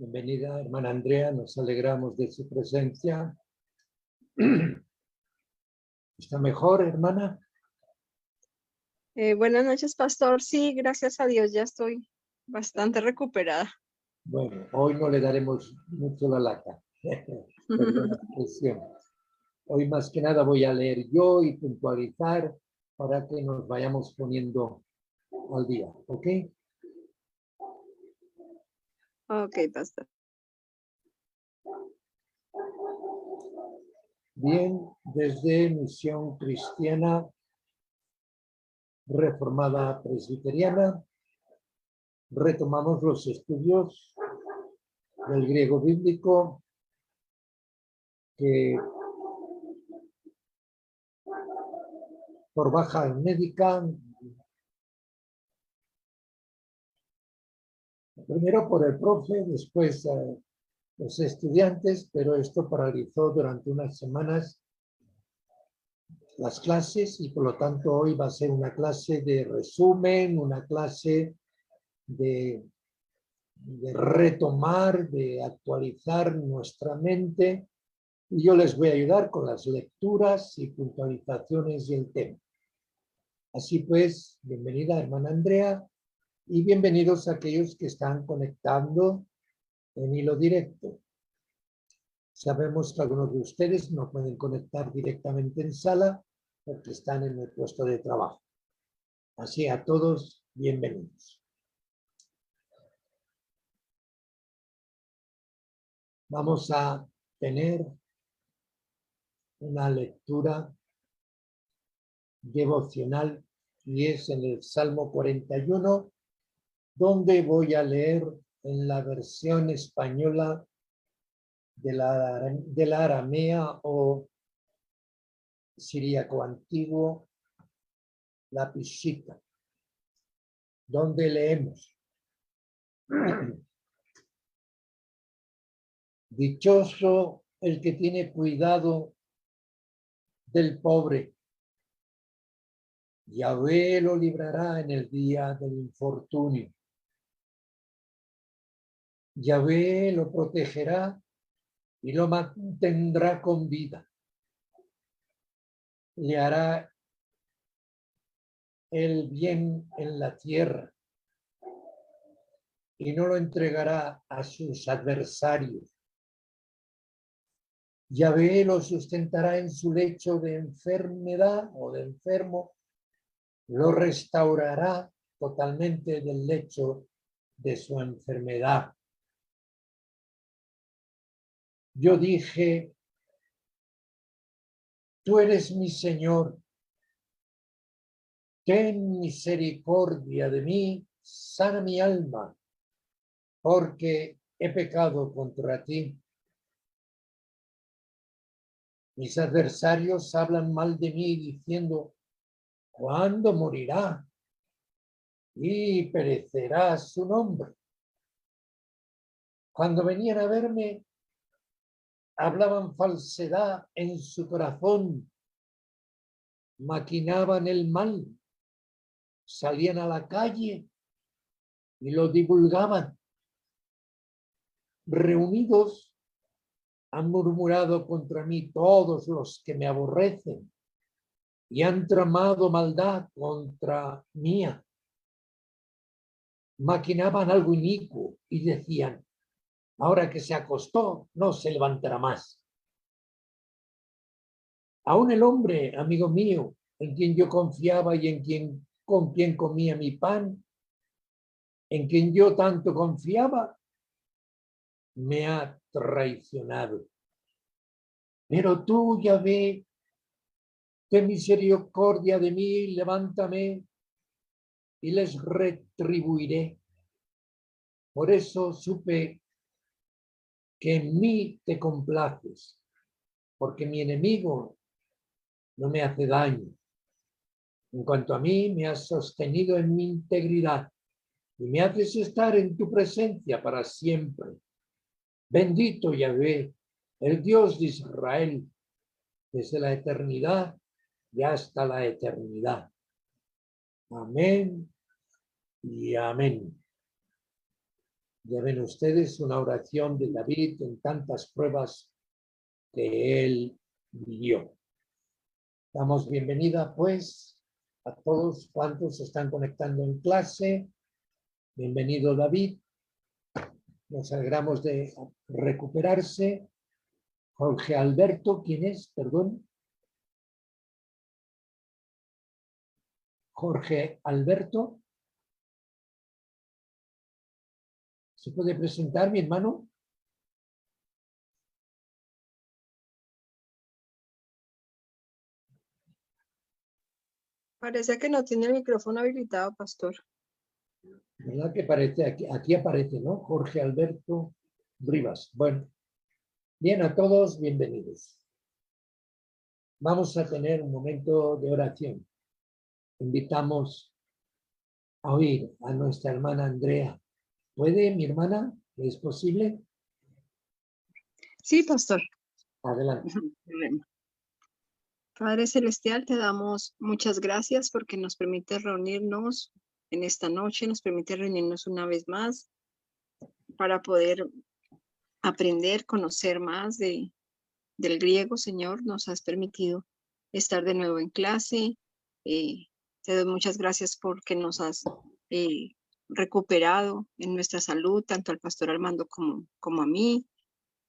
Bienvenida, hermana Andrea, nos alegramos de su presencia. ¿Está mejor, hermana? Buenas noches, pastor. Sí, gracias a Dios, ya estoy bastante recuperada. Bueno, hoy no le daremos mucho la lata. Perdón la expresión. Hoy más que nada voy a leer yo y puntualizar para que nos vayamos poniendo al día, ¿ok? Ok, pastor. Bien, desde Misión Cristiana Reformada Presbiteriana, retomamos los estudios del griego bíblico que por baja médica, primero por el profe, después los estudiantes, pero esto paralizó durante unas semanas las clases y por lo tanto hoy va a ser una clase de resumen, una clase de retomar, de actualizar nuestra mente, y yo les voy a ayudar con las lecturas y puntualizaciones del tema. Así pues, bienvenida hermana Andrea y bienvenidos a aquellos que están conectando en hilo directo. Sabemos que algunos de ustedes no pueden conectar directamente en sala porque están en el puesto de trabajo. Así a todos, bienvenidos. Vamos a tener una lectura devocional y es en el Salmo 41, donde voy a leer en la versión española de la aramea o siríaco antiguo, la Peshitta, donde leemos: dichoso el que tiene cuidado del pobre. Yahvé lo librará en el día del infortunio. Yahvé lo protegerá y lo mantendrá con vida. Le hará el bien en la tierra y no lo entregará a sus adversarios. Yahvé lo sustentará en su lecho de enfermedad o de enfermo, lo restaurará totalmente del lecho de su enfermedad. Yo dije, tú eres mi Señor, ten misericordia de mí, sana mi alma, porque he pecado contra ti. Mis adversarios hablan mal de mí diciendo, ¿cuándo morirá? Y perecerá su nombre. Cuando venían a verme, hablaban falsedad en su corazón, maquinaban el mal, salían a la calle y lo divulgaban. Reunidos han murmurado contra mí todos los que me aborrecen y han tramado maldad contra mía. Maquinaban algo inicuo y decían, ahora que se acostó, no se levantará más. Aún el hombre, amigo mío, en quien yo confiaba y con quien comía mi pan, en quien yo tanto confiaba, me ha traicionado. Pero tú, Yahvé, ten misericordia de mí, levántame y les retribuiré. Por eso supe que en mí te complaces, porque mi enemigo no me hace daño. En cuanto a mí, me has sostenido en mi integridad y me haces estar en tu presencia para siempre. Bendito Yahvé, el Dios de Israel, desde la eternidad y hasta la eternidad. Amén y amén. Ya ven ustedes una oración de David en tantas pruebas que él vivió. Damos bienvenida, pues, a todos cuantos se están conectando en clase. Bienvenido, David. Nos alegramos de recuperarse. Jorge Alberto, ¿quién es? Perdón. Jorge Alberto. ¿Se puede presentar, mi hermano? Parece que no tiene el micrófono habilitado, pastor. ¿Verdad que parece? Aquí aparece, ¿no? Jorge Alberto Rivas. Bueno, bien a todos, bienvenidos. Vamos a tener un momento de oración. Invitamos a oír a nuestra hermana Andrea. ¿Puede, mi hermana? ¿Es posible? Sí, pastor. Adelante. Padre Celestial, te damos muchas gracias porque nos permite reunirnos en esta noche, nos permite reunirnos una vez más para poder aprender, conocer más del griego, Señor. Nos has permitido estar de nuevo en clase. Te doy muchas gracias porque nos has recuperado en nuestra salud, tanto al pastor Armando como a mí,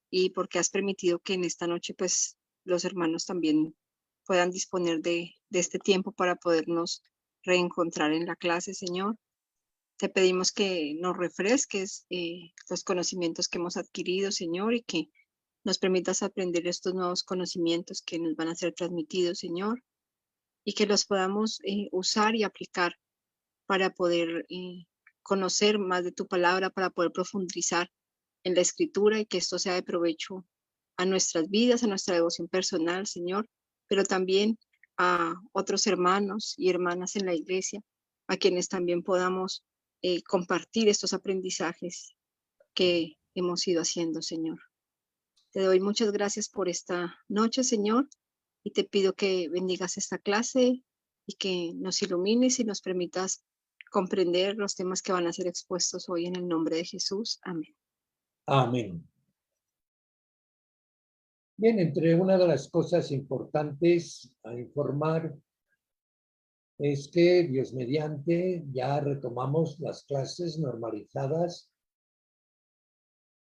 y porque has permitido que en esta noche, pues, los hermanos también puedan disponer de este tiempo para podernos reencontrar en la clase, Señor. Te pedimos que nos refresques los conocimientos que hemos adquirido, Señor, y que nos permitas aprender estos nuevos conocimientos que nos van a ser transmitidos, Señor, y que los podamos usar y aplicar para poder conocer más de tu palabra, para poder profundizar en la escritura y que esto sea de provecho a nuestras vidas, a nuestra devoción personal, Señor, pero también a otros hermanos y hermanas en la iglesia, a quienes también podamos compartir estos aprendizajes que hemos ido haciendo, Señor. Te doy muchas gracias por esta noche, Señor, y te pido que bendigas esta clase y que nos ilumines y nos permitas comprender los temas que van a ser expuestos hoy en el nombre de Jesús. Amén. Amén. Bien, entre una de las cosas importantes a informar es que, Dios mediante, ya retomamos las clases normalizadas.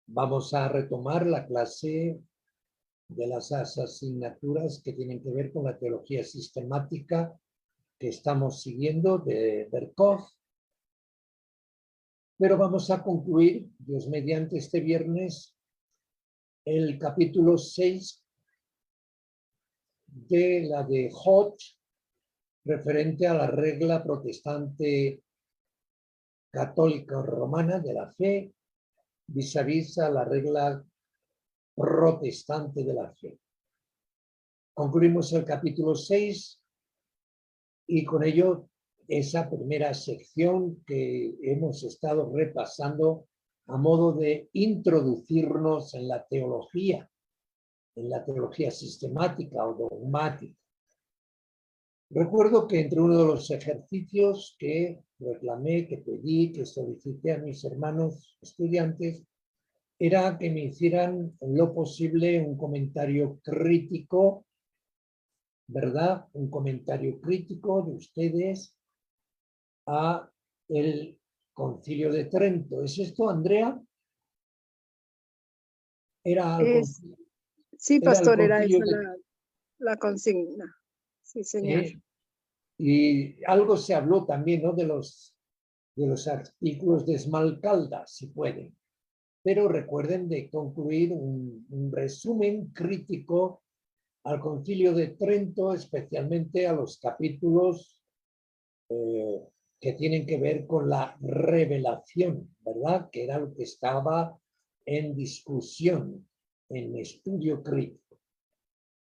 Vamos a retomar la clase de las asignaturas que tienen que ver con la teología sistemática que estamos siguiendo de Berkov. Pero vamos a concluir, Dios mediante, este viernes, el capítulo 6 de la de Hodge, referente a la regla protestante católica romana de la fe, vis a la regla protestante de la fe. Concluimos el capítulo 6 y con ello esa primera sección que hemos estado repasando a modo de introducirnos en la teología sistemática o dogmática. Recuerdo que entre uno de los ejercicios que reclamé, que pedí, que solicité a mis hermanos estudiantes, era que me hicieran en lo posible un comentario crítico, ¿verdad? Un comentario crítico de ustedes a el Concilio de Trento. ¿Es esto, Andrea? Sí, era el pastor, era Concilio esa de... la consigna. Sí, señor. Y algo se habló también, ¿no? de los artículos de Smalcalda, si pueden. Pero recuerden de concluir un resumen crítico al Concilio de Trento, especialmente a los capítulos que tienen que ver con la revelación, ¿verdad? Que era lo que estaba en discusión, en estudio crítico.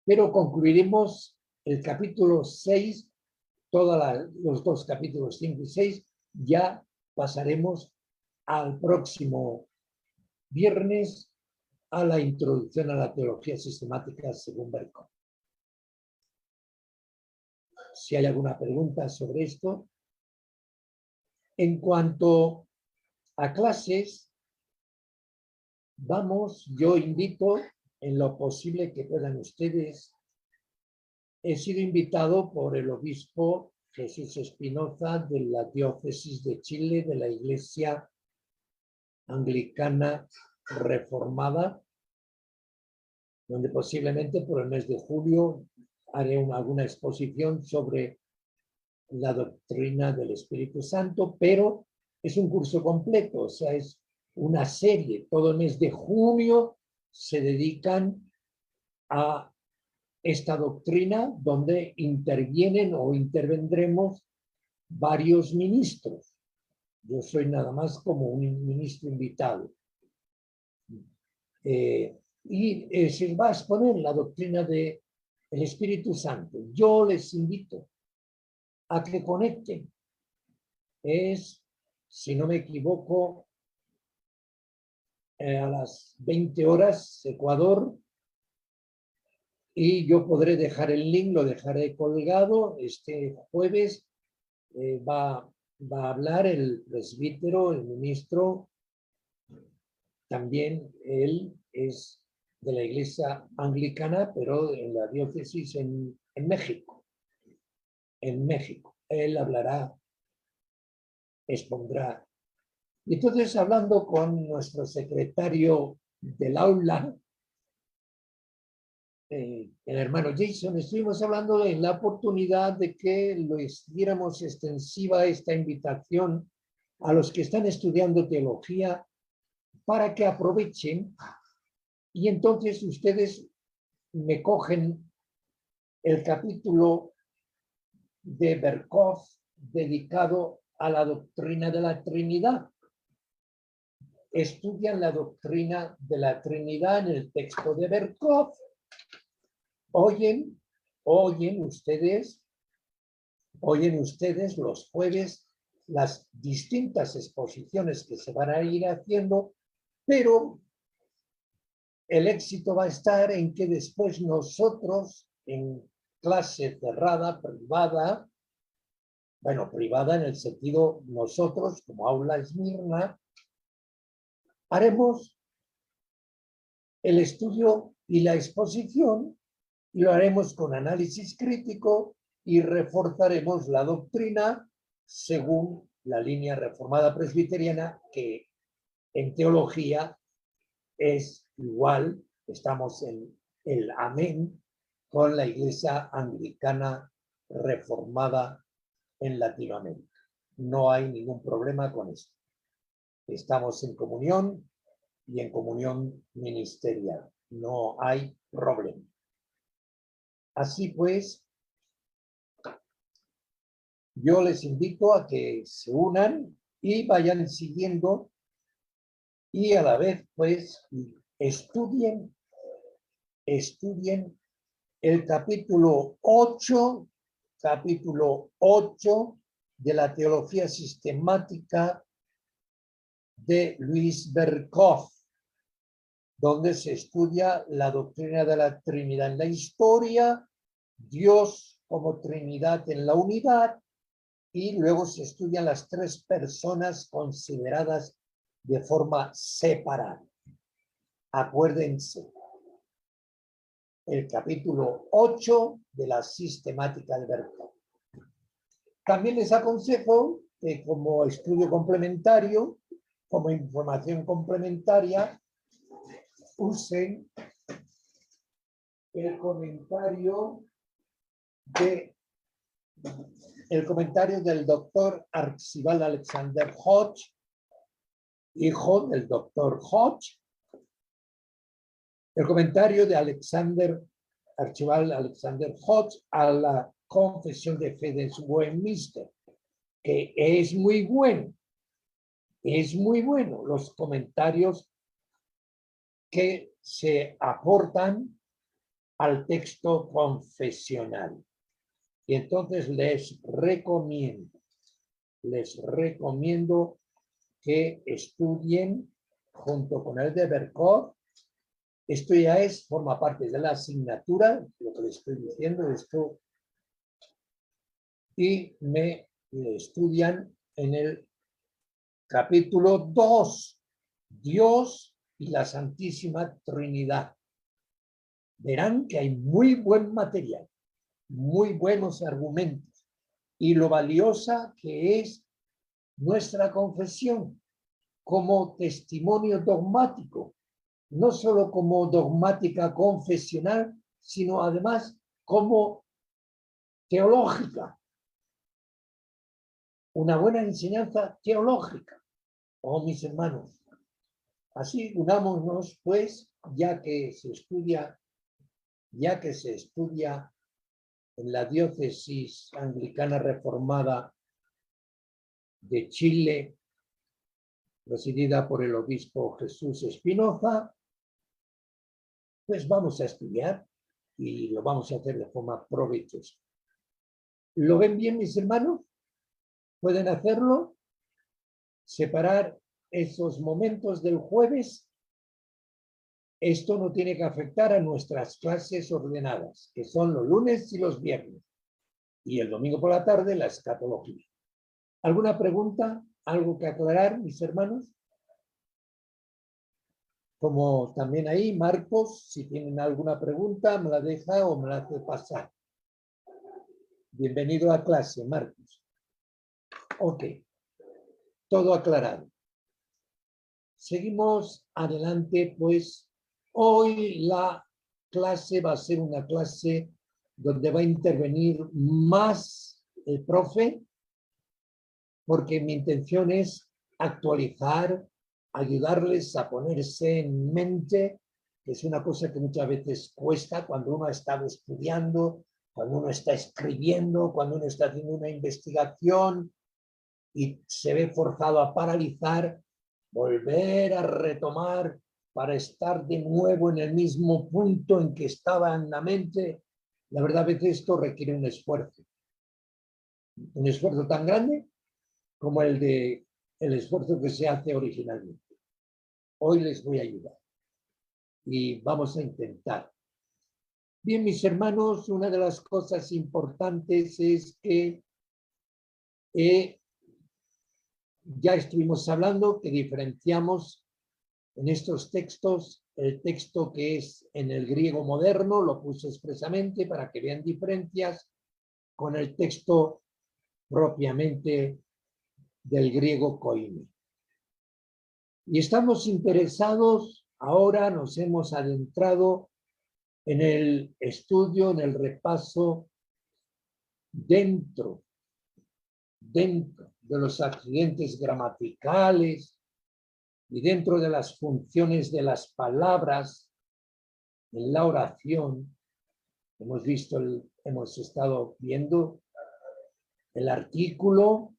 Pero concluiremos el capítulo 6, los dos capítulos 5 y 6, ya pasaremos al próximo viernes a la introducción a la teología sistemática según Berkov. Si hay alguna pregunta sobre esto. En cuanto a clases, yo invito en lo posible que puedan ustedes. He sido invitado por el obispo Jesús Espinoza de la Diócesis de Chile, de la Iglesia Anglicana Reformada, donde posiblemente por el mes de julio haré alguna exposición sobre la doctrina del Espíritu Santo, pero es un curso completo, o sea, es una serie. Todo el mes de junio se dedican a esta doctrina donde intervienen o intervendremos varios ministros. Yo soy nada más como un ministro invitado. Se va a exponer la doctrina del Espíritu Santo. Yo les invito a que conecten. Es, si no me equivoco, a las 20 horas Ecuador, y yo podré dejar el link, lo dejaré colgado. Este jueves va a hablar el presbítero, el ministro. También él es de la iglesia anglicana, pero en la diócesis en México. En México. Él hablará, expondrá. Y entonces, hablando con nuestro secretario del aula, el hermano Jason, estuvimos hablando en la oportunidad de que lo hiciéramos extensiva esta invitación a los que están estudiando teología para que aprovechen, y entonces ustedes me cogen el capítulo de Berkov dedicado a la doctrina de la Trinidad. Estudian la doctrina de la Trinidad en el texto de Berkov. Oyen ustedes los jueves las distintas exposiciones que se van a ir haciendo, pero el éxito va a estar en que después nosotros, en clase cerrada, privada en el sentido nosotros, como aula Esmirna, haremos el estudio y la exposición, y lo haremos con análisis crítico y reforzaremos la doctrina según la línea reformada presbiteriana, que en teología es igual. Estamos en el amén con la iglesia anglicana reformada en Latinoamérica. No hay ningún problema con esto. Estamos en comunión y en comunión ministerial. No hay problema. Así pues, yo les invito a que se unan y vayan siguiendo, y a la vez, pues, estudien el capítulo 8 de la teología sistemática de Luis Berkov, donde se estudia la doctrina de la Trinidad en la historia, Dios como Trinidad en la unidad, y luego se estudian las tres personas consideradas de forma separada. Acuérdense, el capítulo 8 de la sistemática de Berkov. También les aconsejo que, como estudio complementario, como información complementaria, usen el comentario del doctor Archibald Alexander Hodge, hijo del doctor Hodge. El comentario de Archibald Alexander Hodge a la Confesión de Fe de Westminster, que es muy bueno. Es muy bueno los comentarios que se aportan al texto confesional. Y entonces les recomiendo que estudien junto con el de Berkov. Esto ya forma parte de la asignatura, lo que les estoy diciendo, esto, y me estudian en el capítulo 2, Dios y la Santísima Trinidad. Verán que hay muy buen material, muy buenos argumentos y lo valiosa que es nuestra confesión como testimonio dogmático, no solo como dogmática confesional, sino además como teológica. Una buena enseñanza teológica. Oh, mis hermanos, así unámonos, pues, ya que se estudia en la diócesis anglicana reformada de Chile, presidida por el obispo Jesús Espinoza, pues vamos a estudiar y lo vamos a hacer de forma provechosa. ¿Lo ven bien, mis hermanos? ¿Pueden hacerlo? Separar esos momentos del jueves. Esto no tiene que afectar a nuestras clases ordenadas, que son los lunes y los viernes. Y el domingo por la tarde, la escatología. ¿Alguna pregunta? ¿Algo que aclarar, mis hermanos? Como también ahí, Marcos, si tienen alguna pregunta, me la deja o me la hace pasar. Bienvenido a clase, Marcos. Ok, todo aclarado. Seguimos adelante, pues hoy la clase va a ser una clase donde va a intervenir más el profe, porque mi intención es actualizar, ayudarles a ponerse en mente, que es una cosa que muchas veces cuesta cuando uno ha estado estudiando, cuando uno está escribiendo, cuando uno está haciendo una investigación y se ve forzado a paralizar, volver a retomar para estar de nuevo en el mismo punto en que estaba en la mente. La verdad, a veces esto requiere un esfuerzo tan grande como el esfuerzo que se hace originalmente. Hoy les voy a ayudar y vamos a intentar. Bien, mis hermanos, una de las cosas importantes es que ya estuvimos hablando que diferenciamos en estos textos el texto que es en el griego moderno, lo puse expresamente para que vean diferencias con el texto propiamente del griego koine. Y estamos interesados, ahora nos hemos adentrado en el estudio, en el repaso dentro de los accidentes gramaticales y dentro de las funciones de las palabras en la oración. Hemos estado viendo el artículo.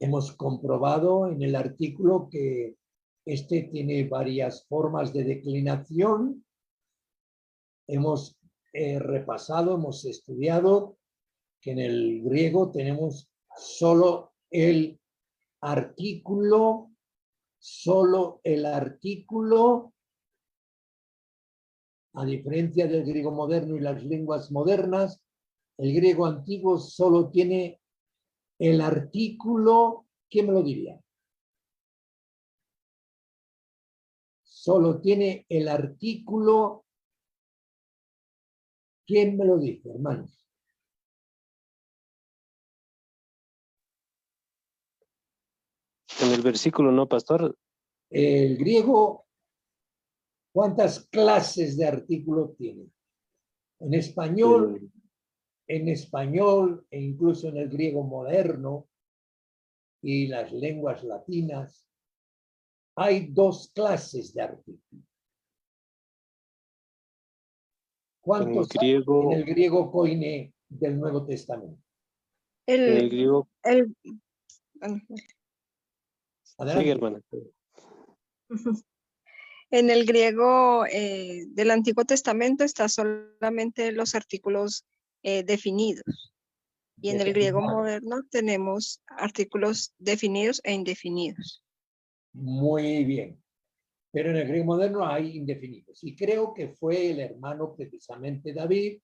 Hemos comprobado en el artículo que este tiene varias formas de declinación. Hemos repasado, hemos estudiado que en el griego tenemos solo el artículo, a diferencia del griego moderno y las lenguas modernas. El griego antiguo solo tiene el artículo. ¿Quién me lo diría? Solo tiene el artículo. ¿Quién me lo dice, hermanos? En el versículo, ¿no, pastor? El griego, ¿cuántas clases de artículo tiene? En español e incluso en el griego moderno y las lenguas latinas, hay dos clases de artículo. ¿Cuántos hay en el griego koine del Nuevo Testamento? El griego. Adelante. Sí, hermana. En el griego del Antiguo Testamento está solamente los artículos definidos. Y en el griego moderno tenemos artículos definidos e indefinidos. Muy bien. Pero en el griego moderno hay indefinidos. Y creo que fue el hermano precisamente David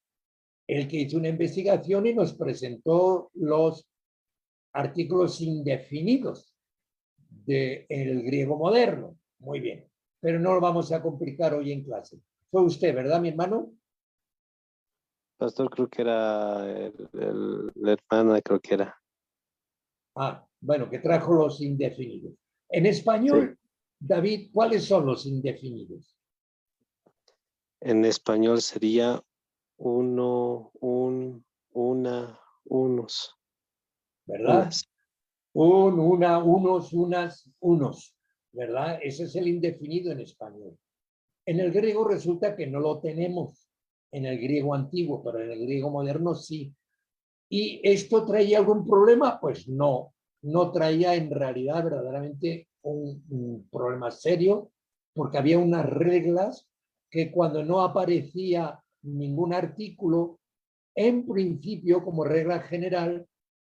el que hizo una investigación y nos presentó los artículos indefinidos del griego moderno. Muy bien. Pero no lo vamos a complicar hoy en clase. Fue usted, ¿verdad, mi hermano? Pastor, creo que era la hermana, creo que era. Ah, bueno, que trajo los indefinidos. En Sí. español, David, ¿cuáles son los indefinidos? En español sería uno, una, unos, ¿Verdad? unas. Una, unos, unas, unos, ¿verdad? Ese es el indefinido en español. En el griego resulta que no lo tenemos, en el griego antiguo, pero en el griego moderno sí. ¿Y esto traía algún problema? Pues no, no traía en realidad verdaderamente un problema serio, porque había unas reglas que cuando no aparecía ningún artículo, en principio, como regla general,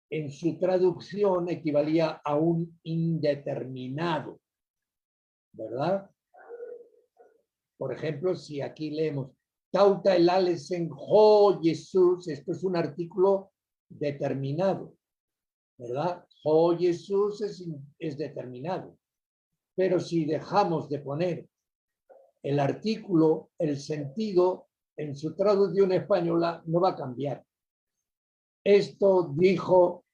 en su traducción equivalía a un indeterminado, ¿verdad? Por ejemplo, si aquí leemos Tauta el Alesen Ho Jesús, esto es un artículo determinado, ¿verdad? Ho Jesús es determinado. Pero si dejamos de poner el artículo, el sentido en su traducción española no va a cambiar. Esto dijo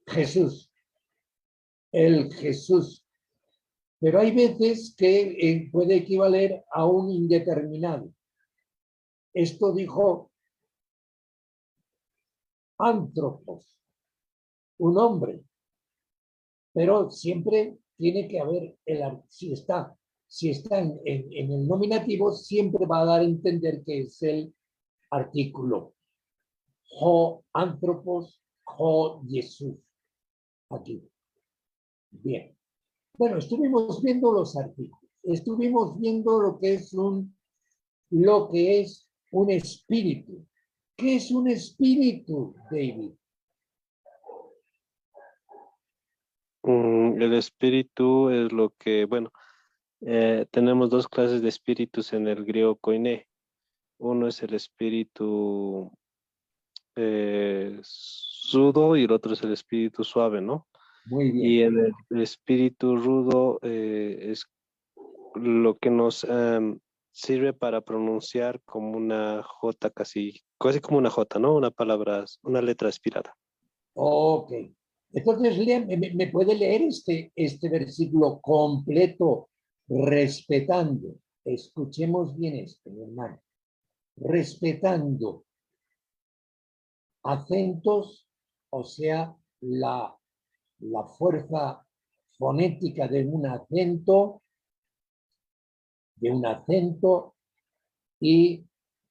Jesús, el Jesús. Pero hay veces que puede equivaler a un indeterminado. Esto dijo Antropos, un hombre, pero siempre tiene que haber, si está en el nominativo, siempre va a dar a entender que es el artículo. Ho Antropos, Ho Jesús. Aquí. Bien. Bueno, estuvimos viendo los artículos. Estuvimos viendo lo que es un espíritu. ¿Qué es un espíritu, David? El espíritu es lo que, bueno, tenemos dos clases de espíritus en el griego koiné. Uno es el espíritu rudo y el otro es el espíritu suave, ¿no? Muy Y bien. en el espíritu rudo es lo que nos sirve para pronunciar como una J casi como una J, ¿no? Una palabra, una letra aspirada. Ok. Entonces, ¿me puede leer este versículo completo, respetando? Escuchemos bien esto, mi hermano. Respetando acentos, o sea, la fuerza fonética de un acento y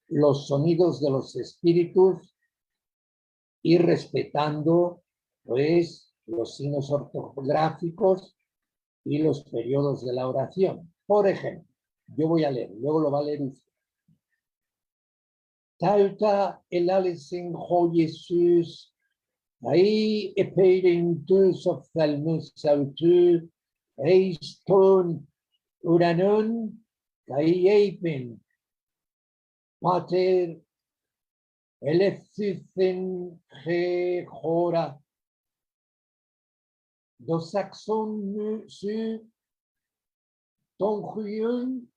los sonidos de los espíritus y respetando, pues, los signos ortográficos y los periodos de la oración. Por ejemplo, yo voy a leer, luego lo va a leer usted. Talta el alesen ho Jesus, ahí epeiren tus ophthalmus autu, eiston uranon, kai eipen, pater elefthithen ge hora, dos saxon su ton huyon,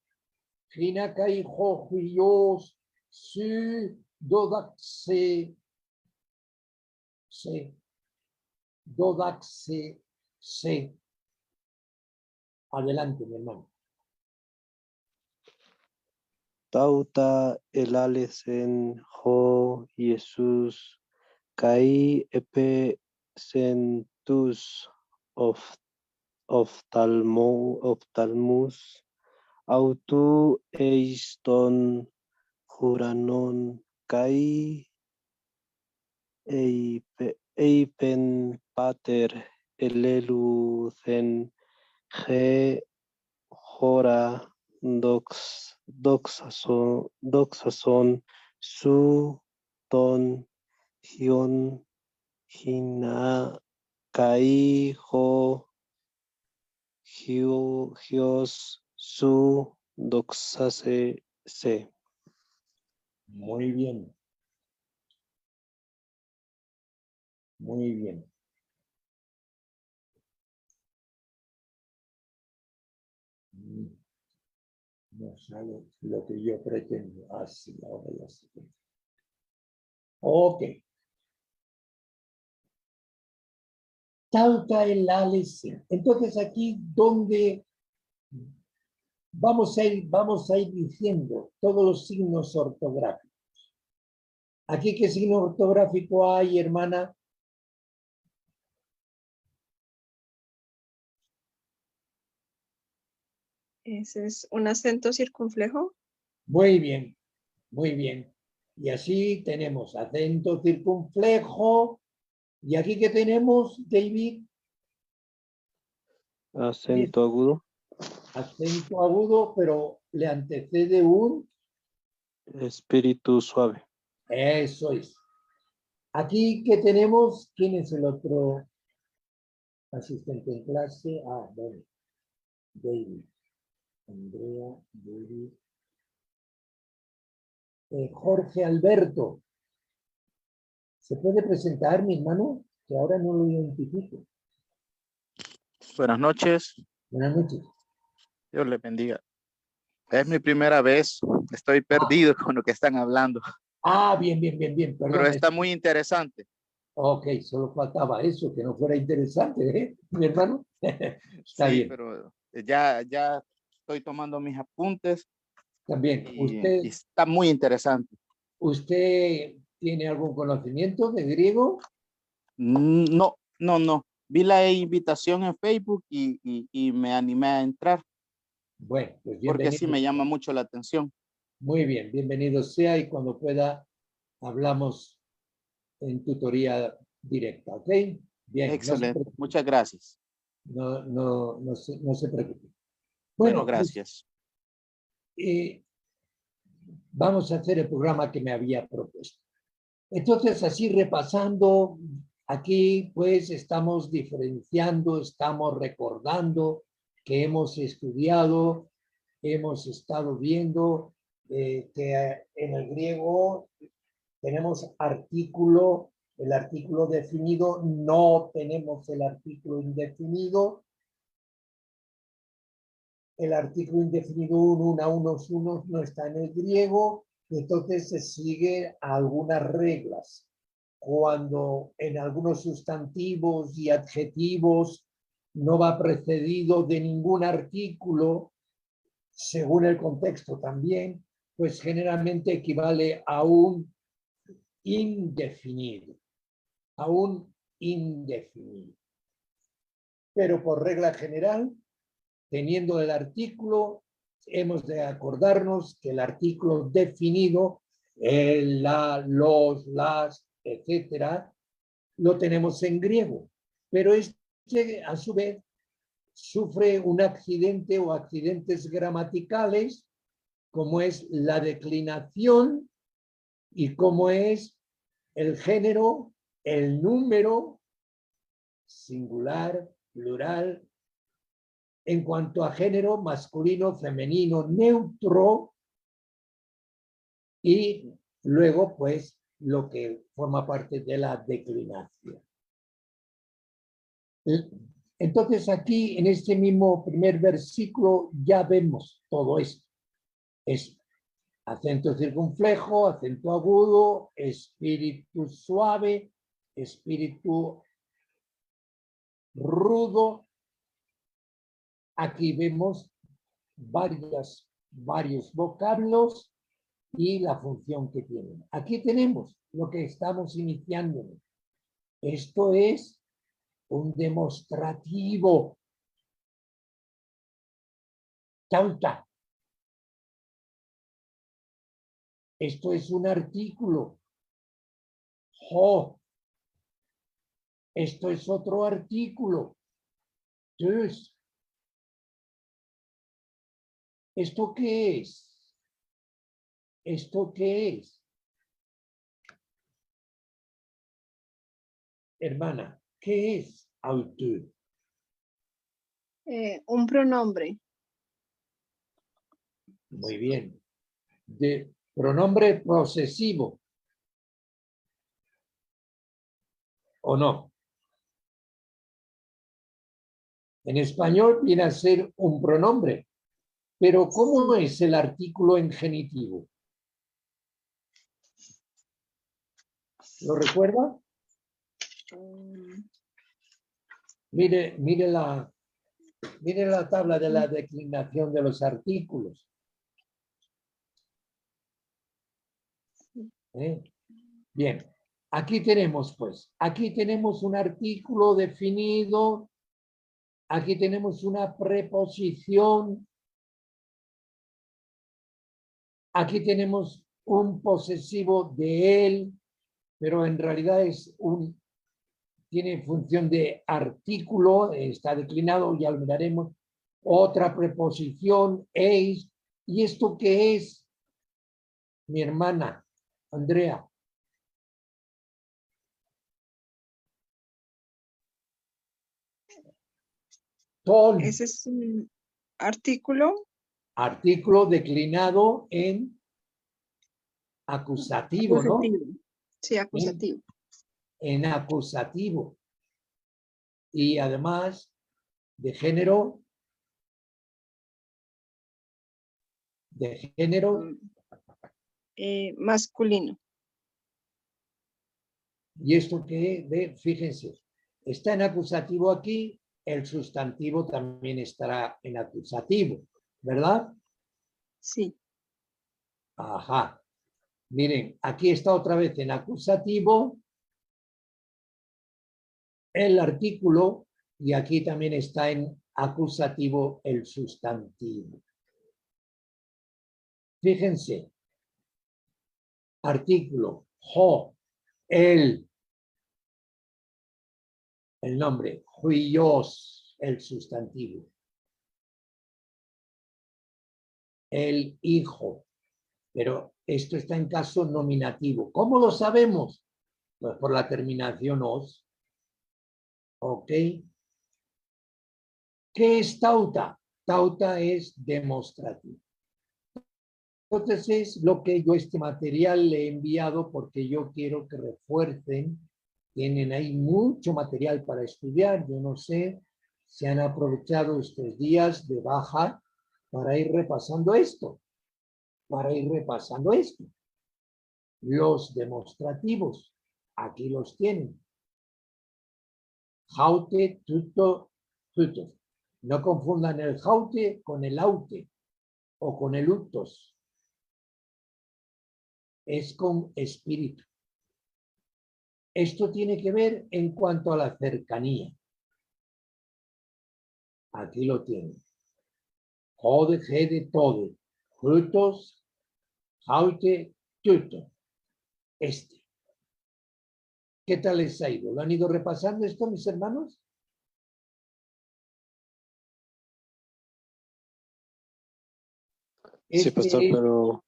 Hinakai Hohuyos, Su Dodaxe, Se, Dodaxe, Se. Adelante, mi hermano. Tauta el alesen ho Jesus kai epe centus of ophthalmus autu eiston juranon kai eipen pater elelucen ge hora doxason su ton hion hina kai ho hios su doxase se. Muy bien, muy bien. No sale lo que yo pretendo. Así, ahora ya se ve. Ok. Tauta el ALC. Entonces aquí donde vamos a ir diciendo todos los signos ortográficos. Aquí, ¿qué signo ortográfico hay, hermana? Ese es un acento circunflejo. Muy bien, muy bien. Y así tenemos acento circunflejo. ¿Y aquí qué tenemos, David? Acento agudo. Acento agudo, pero le antecede un... Espíritu suave. Eso es. Aquí, ¿qué tenemos? ¿Quién es el otro asistente en clase? Ah, bueno. David. Andrea, David. Jorge Alberto. ¿Se puede presentar, mi hermano? Que ahora no lo identifico. Buenas noches, Buenas noches. Dios les bendiga. Es mi primera vez, estoy perdido con lo que están hablando, Bien, bien, bien, bien. Perdón. pero está muy interesante. Ok, solo faltaba eso, que no fuera interesante, ¿eh? Mi hermano. Está Sí, bien. pero ya estoy tomando mis apuntes También, y está muy interesante. ¿usted tiene algún conocimiento de griego? No. Vi la invitación en Facebook y me animé a entrar Bueno, pues porque sí bienvenido. me llama mucho la atención. Muy bien, bienvenido sea y cuando pueda hablamos en tutoría directa, ¿ok? Bien, Excelente, muchas gracias. no se preocupe. Bueno, Bueno, pues gracias. vamos a hacer el programa que me había propuesto. Entonces, así repasando, aquí pues estamos diferenciando, estamos recordando que hemos estudiado, hemos estado viendo que en el griego tenemos artículo, el artículo definido, no tenemos el artículo indefinido. El artículo indefinido unos, no está en el griego, entonces se sigue algunas reglas. Cuando en algunos sustantivos y adjetivos no va precedido de ningún artículo, según el contexto también, pues generalmente equivale a un indefinido, a un indefinido. Pero por regla general, teniendo el artículo, hemos de acordarnos que el artículo definido, el, la, los, las, etcétera, lo tenemos en griego. Pero este, a su vez, sufre un accidente o accidentes gramaticales, como es la declinación y como es el género, el número, singular, plural, en cuanto a género, masculino, femenino, neutro, y luego, pues, lo que forma parte de la declinación. Entonces, aquí, en este mismo primer versículo, ya vemos todo esto. Es acento circunflejo, acento agudo, espíritu suave, espíritu rudo. Aquí vemos varios vocablos y la función que tienen. Aquí tenemos lo que estamos iniciando. Esto es un demostrativo. Tauta. Esto es un artículo. Jo. Esto es otro artículo. Dus. ¿Esto qué es? ¿Esto qué es? Hermana, ¿qué es autor? Un pronombre. Muy bien. De pronombre posesivo. ¿O no? En español viene a ser un pronombre. Pero ¿cómo es el artículo en genitivo? ¿Lo recuerda? Mire la tabla de la declinación de los artículos. Bien, aquí tenemos un artículo definido, aquí tenemos una preposición, aquí tenemos un posesivo de él, pero en realidad tiene función de artículo, está declinado, ya lo miraremos. Otra preposición, es. ¿Y esto qué es? Mi hermana, Andrea. Ton. Ese es un artículo. Artículo declinado en acusativo, ¿no? Sí, acusativo. En acusativo. Y además de género. Masculino. ¿Y esto qué? Fíjense, está en acusativo aquí, el sustantivo también estará en acusativo, ¿verdad? Sí. Ajá. Miren, aquí está otra vez en acusativo el artículo y aquí también está en acusativo el sustantivo. Fíjense, artículo, el nombre, huios, el sustantivo. El hijo, pero esto está en caso nominativo. ¿Cómo lo sabemos? Pues por la terminación os. ¿Ok? ¿Qué es tauta? Tauta es demostrativo. Entonces es lo que yo este material le he enviado porque yo quiero que refuercen. Tienen ahí mucho material para estudiar. Yo no sé si han aprovechado estos días de baja para ir repasando esto. Los demostrativos, aquí los tienen. Jaute, tuto, tutos. No confundan el jaute con el aute o con el utos. Es con espíritu. Esto tiene que ver en cuanto a la cercanía. Aquí lo tienen. Jode, jede, tode. Frutos, jaute, tuto. ¿Qué tal les ha ido? ¿Lo han ido repasando esto, mis hermanos? Sí, pastor, pero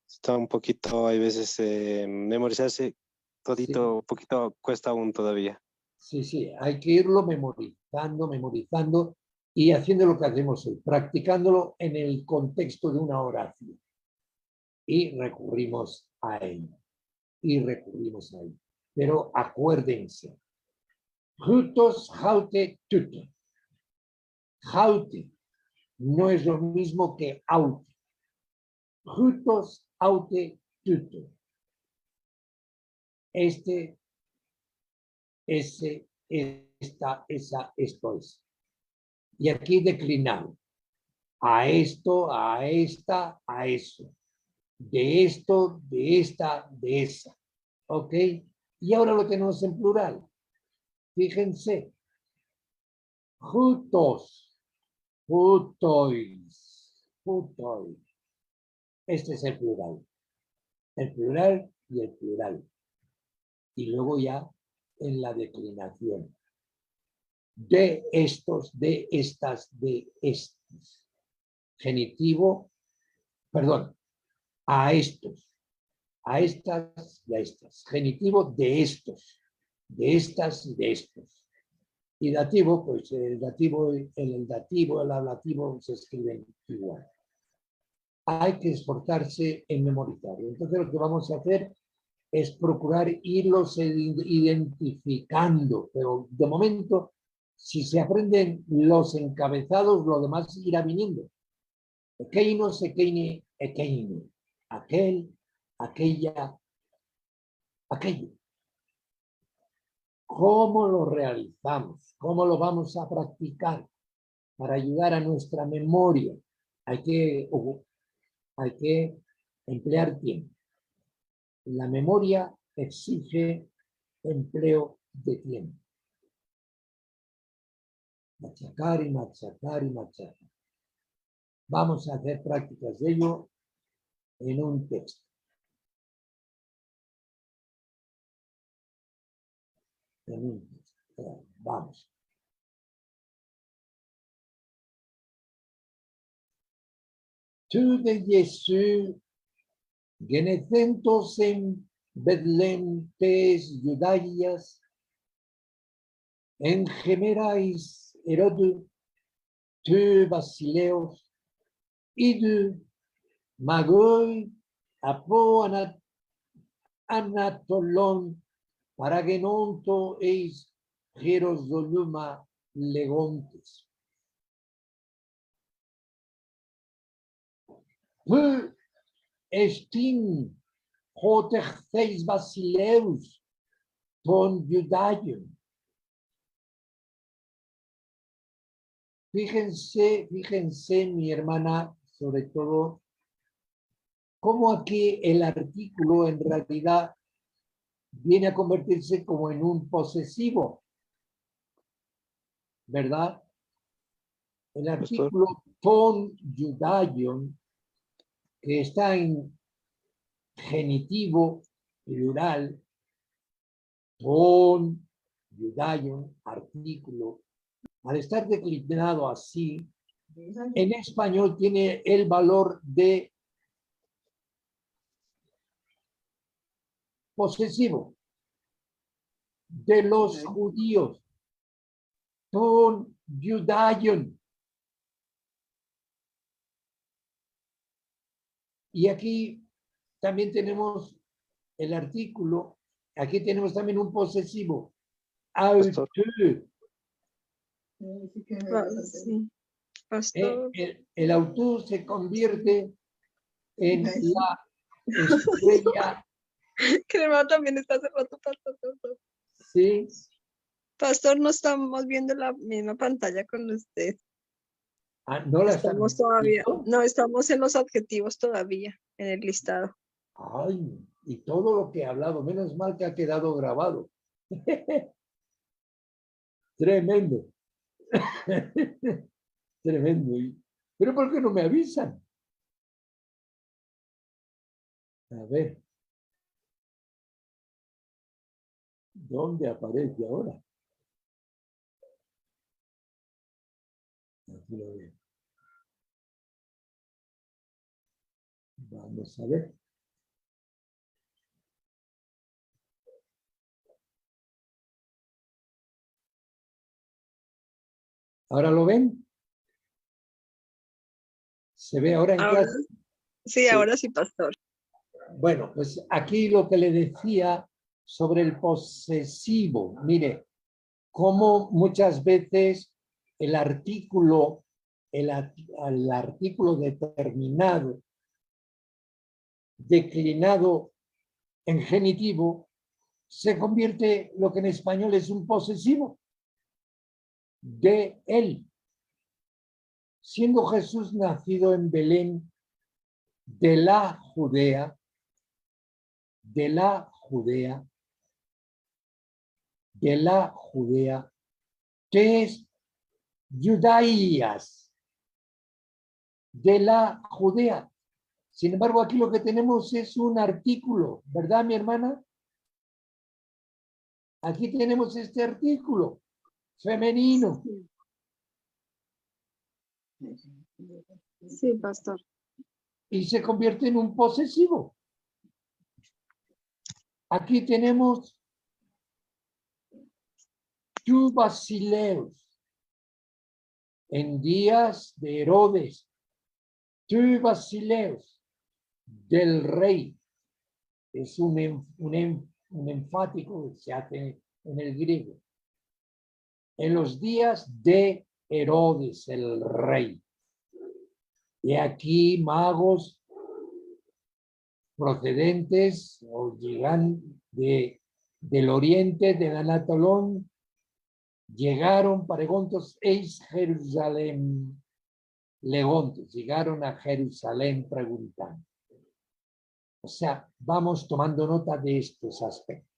está un poquito, hay veces memorizarse todito, un poquito cuesta aún todavía. Sí, hay que irlo memorizando y haciendo lo que hacemos hoy, practicándolo en el contexto de una oración. Y recurrimos a él. Pero acuérdense, frutos, jaute, tuto. Jaute no es lo mismo que aute. Frutos, aute, tuto. Esto es. Y aquí declinado. A esto, a esta, a eso. De esto, de esta, de esa. ¿Ok? Y ahora lo tenemos en plural. Fíjense. Jutos. Jutois. Jutois. Este es el plural. El plural y el plural. Y luego ya en la declinación. De estos, de estas, de estos. Genitivo, perdón, a estos, a estas y a estas. Genitivo de estos, de estas y de estos. Y dativo, pues el dativo, el ablativo se escriben igual. Hay que esforzarse en memorizar. Entonces lo que vamos a hacer es procurar irlos identificando, pero de momento, si se aprenden los encabezados, lo demás irá viniendo. Ekeinos, ekeini, ekeini. Aquel, aquella, aquello. ¿Cómo lo realizamos? ¿Cómo lo vamos a practicar? Para ayudar a nuestra memoria. Hay que emplear tiempo. La memoria exige empleo de tiempo. Machacar y machacar y machacar. Vamos a hacer prácticas de ello en un texto. En un texto. Vamos. Tu de Jesús, genecentos en Betlem, tes Judaias, en Gemerais, Herodu, tu Basileos, idu, Magoi, apo Anatolón, Paragenonto eis Jerosoluma legontes. Tu estin hoterceis Basileus, ton Judaium. Fíjense, mi hermana, sobre todo, cómo aquí el artículo en realidad viene a convertirse como en un posesivo, ¿verdad? El artículo ton Judaium, que está en genitivo plural, ton Judaium, artículo, al estar declinado así, en español tiene el valor de posesivo de los judíos. Ton Judaium. Y aquí también tenemos el artículo, aquí tenemos también un posesivo. Autor. Sí, pastor. El autor se convierte en la estrella. Que hermano también está hace rato, pastor. Sí. Pastor, no estamos viendo la misma pantalla con usted. Ah, no la Estamos todavía, no, estamos en los adjetivos todavía, en el listado. Ay, y todo lo que he hablado, menos mal que ha quedado grabado. Tremendo. Tremendo. ¿Pero por qué no me avisan? A ver. ¿Dónde aparece ahora? Aquí lo veo. Vamos a ver. ¿Ahora lo ven? ¿Se ve ahora en clase? Sí, ahora sí, pastor. Bueno, pues aquí lo que le decía sobre el posesivo. Mire, cómo muchas veces el artículo determinado, declinado en genitivo, se convierte lo que en español es un posesivo de él. Siendo Jesús nacido en Belén de la Judea, que es Judaías, de la Judea. Sin embargo, aquí lo que tenemos es un artículo, ¿verdad, mi hermana? Aquí tenemos este artículo femenino. Sí, pastor. Y se convierte en un posesivo. Aquí tenemos tu Basileus, en días de Herodes, tu Basileus, del rey. Es un enfático que se hace en el griego. En los días de Herodes, el rey. Y aquí magos procedentes o llegan del oriente, del Anatolón, llegaron, preguntos, eis Jerusalén, legontes, llegaron a Jerusalén preguntando. O sea, vamos tomando nota de estos aspectos.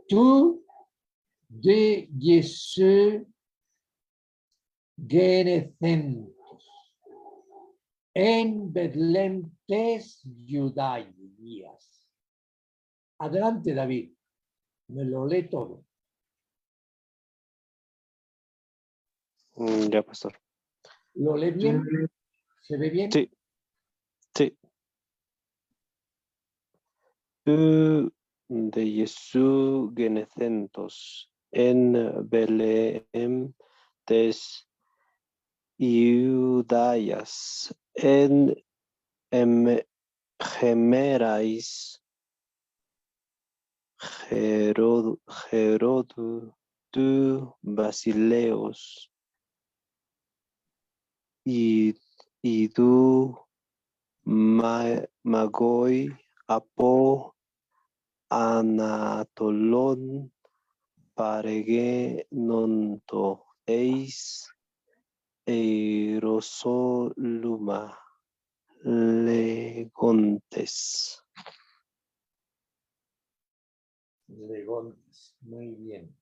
Tú de Jesús genecentos en Betlén tes Judías. Adelante, David. Me lo lee todo. Ya, pastor. ¿Lo lee bien? ¿Se ve bien? Sí. Sí. Tú de Jesús genecentos en Belém tes Judías en Gemerais Herodu tu Basileos y tu Magoi apo Anatolón paregenonto eis Eirosoluma legontes. Legontes. Muy bien.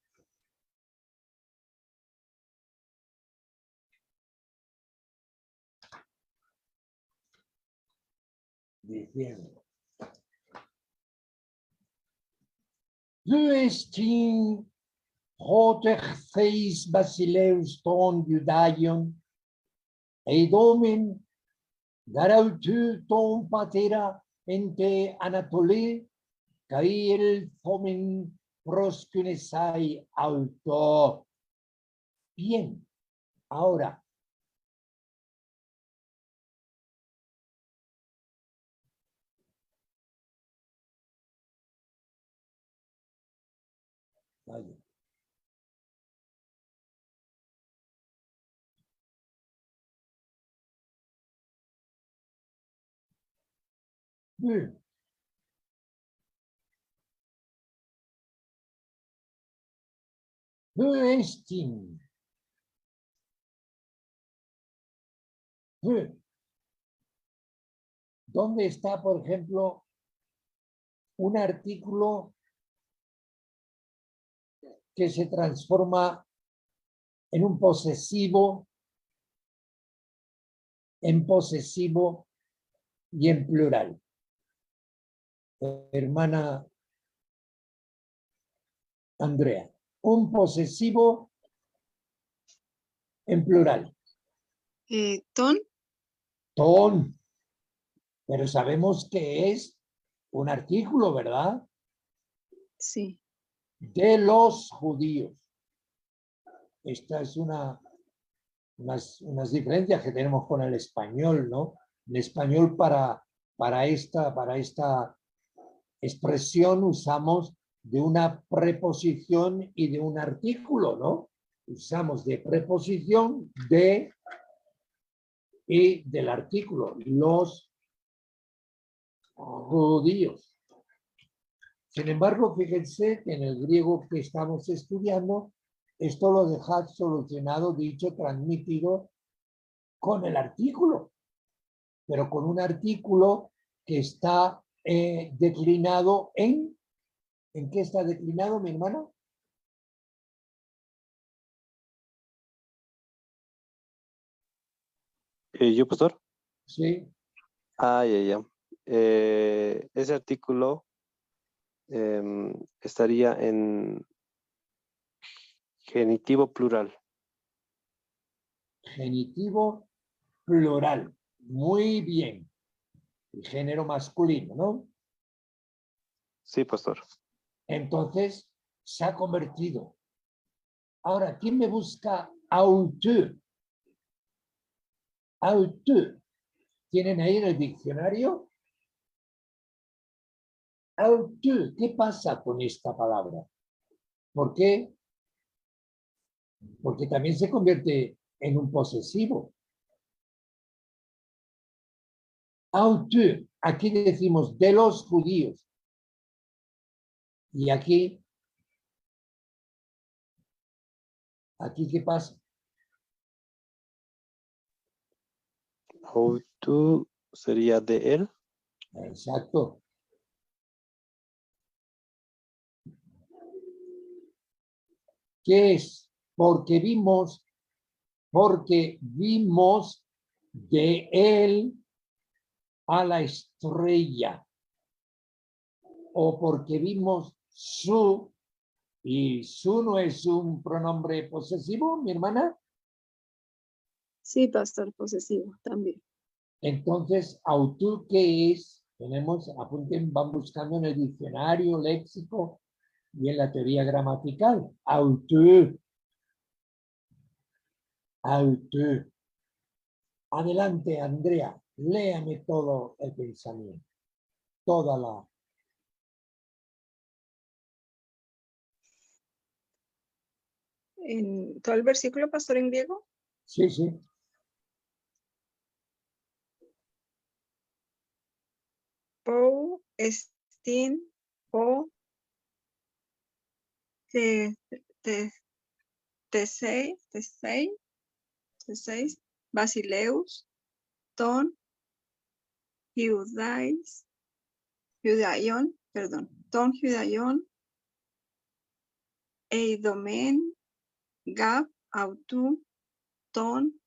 Diciendo. Du estin hoter theis Basileus ton Judaion, eidomen garautu ton patera ente Anatole, cael fomen proscunesai auto. Bien, ahora. Vaya. Bien. Du estin. ¿Dónde está, por ejemplo, un artículo que se transforma en un posesivo, en posesivo y en plural? Hermana Andrea, un posesivo en plural. Ton, Ton. Pero sabemos que es un artículo, ¿verdad? sí. De los judíos. Esta es unas diferencias que tenemos con el español, ¿no? En español para esta expresión usamos de una preposición y de un artículo, ¿no? Usamos de preposición de y del artículo, los judíos. Sin embargo, fíjense que en el griego que estamos estudiando, esto lo deja solucionado, dicho, transmitido con el artículo, pero con un artículo que está declinado ¿en qué está declinado, mi hermano? ¿Yo, pastor? Sí, Ya. Ese artículo estaría en genitivo plural. genitivo plural. Muy bien. El género masculino, ¿no? Sí, pastor. Entonces, se ha convertido. Ahora, ¿quién me busca auto? Auto. ¿Tienen ahí en el diccionario? Auto. ¿Qué pasa con esta palabra? ¿Por qué? Porque también se convierte en un posesivo. Auteux. Aquí decimos de los judíos. Y aquí ¿qué pasa? Tú sería de él. Exacto. ¿Qué es? Porque vimos de él a la estrella. O porque vimos su, y su no es un pronombre posesivo, mi hermana. Sí, pastor, posesivo también. Entonces, autor, ¿qué es? Tenemos, apunten, van buscando en el diccionario, léxico y en la teoría gramatical. Autor. Autor. Adelante, Andrea, léame todo el pensamiento, toda la... En todo el versículo, pastor, en griego. Sí, sí. Pou, estin, po, teseis, basileus, ton, ton judaion, eidomen, gab, autu, ton,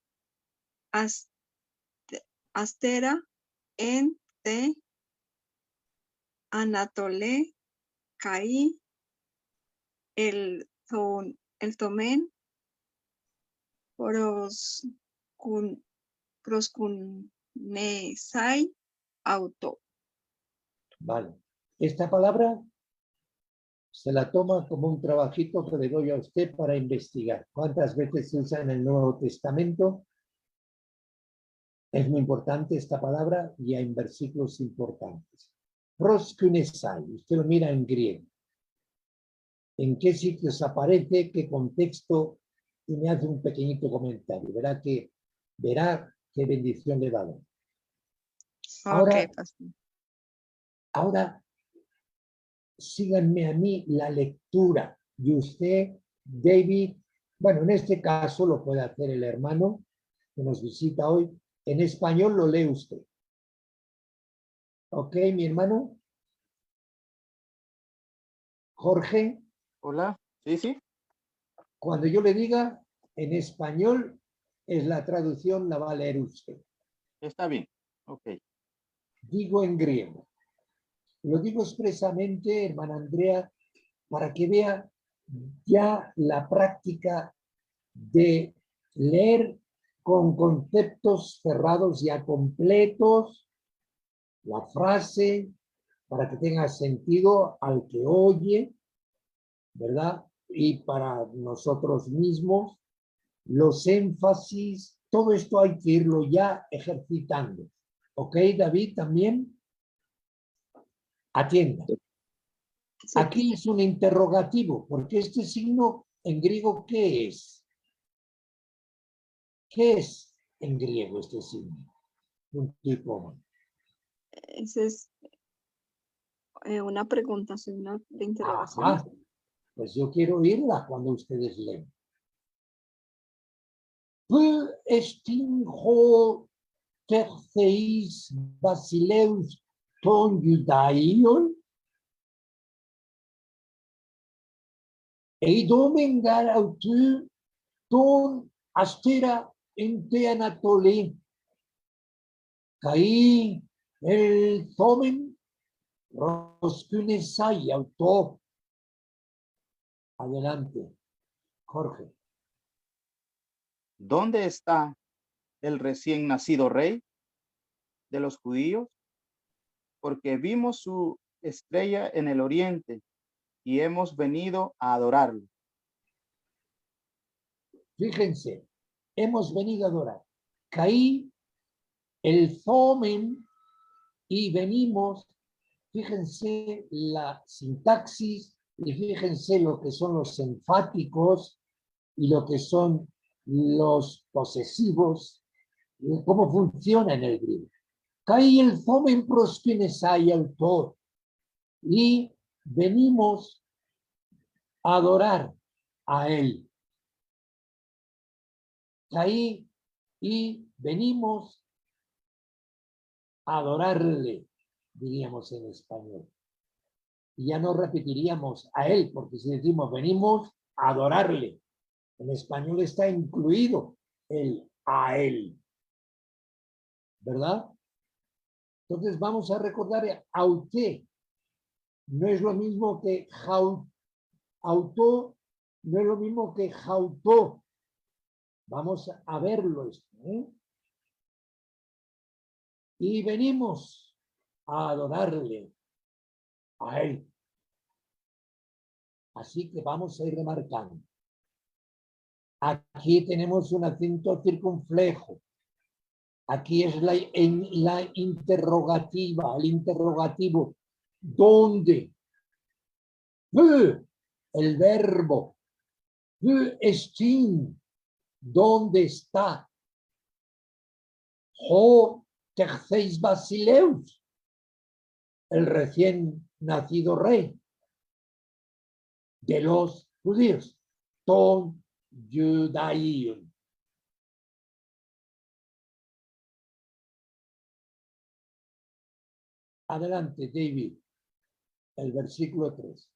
astera, en, te, anatole, caí, el tomen, proscunesai, auto. Vale. Esta palabra se la toma como un trabajito que le doy a usted para investigar. ¿Cuántas veces se usa en el Nuevo Testamento? Es muy importante esta palabra y hay versículos importantes. Proskunesai, usted lo mira en griego. ¿En qué sitios aparece? ¿Qué contexto? Y me hace un pequeñito comentario. Verá qué bendición le da. Ok, pastor. Ahora síganme a mí la lectura. Y usted, David, bueno, en este caso lo puede hacer el hermano que nos visita hoy. En español lo lee usted. ¿Ok, mi hermano? Jorge. Hola. Sí, sí. Cuando yo le diga en español, es la traducción, la va a leer usted. Está bien. Ok. Digo en griego. Lo digo expresamente, hermana Andrea, para que vea ya la práctica de leer con conceptos cerrados ya completos, la frase, para que tenga sentido al que oye, ¿verdad? Y para nosotros mismos, los énfasis, todo esto hay que irlo ya ejercitando. ¿Ok, David, también? Atienda. Sí, Aquí es un interrogativo, porque este signo en griego, ¿qué es? ¿Qué es en griego este signo? Un tipo. esa es una pregunta, signo de interrogación. Ajá, pues yo quiero oírla cuando ustedes leen. Estin ho terceis basileus ton judaion eidomen gar autu ton astera ente anatole kai el thomen roskunesai auto. Adelante, Jorge. ¿Dónde está el recién nacido rey de los judíos? Porque vimos su estrella en el oriente y hemos venido a adorarlo. Fíjense, hemos venido a adorar. Caí, el zomen y venimos. Fíjense la sintaxis y fíjense lo que son los enfáticos y lo que son los posesivos, cómo funciona en el griego. Caí el fomen prospinesai autor. Y venimos a adorar a él. Caí y venimos a adorarle, diríamos en español. Y ya no repetiríamos a él, porque si decimos venimos a adorarle, en español está incluido el a él, ¿verdad? Entonces vamos a recordar auté. No es lo mismo que auto, no es lo mismo que jautó. Vamos a verlo esto, ¿eh? Y venimos a adorarle a él. Así que vamos a ir remarcando. Aquí tenemos un acento circunflejo. Aquí es la interrogativa, el interrogativo. ¿Dónde? El verbo. Estín. ¿Dónde está? Jo terceis Basileus, el recién nacido rey de los judíos. Ton Judaion. Adelante, David, el versículo 3.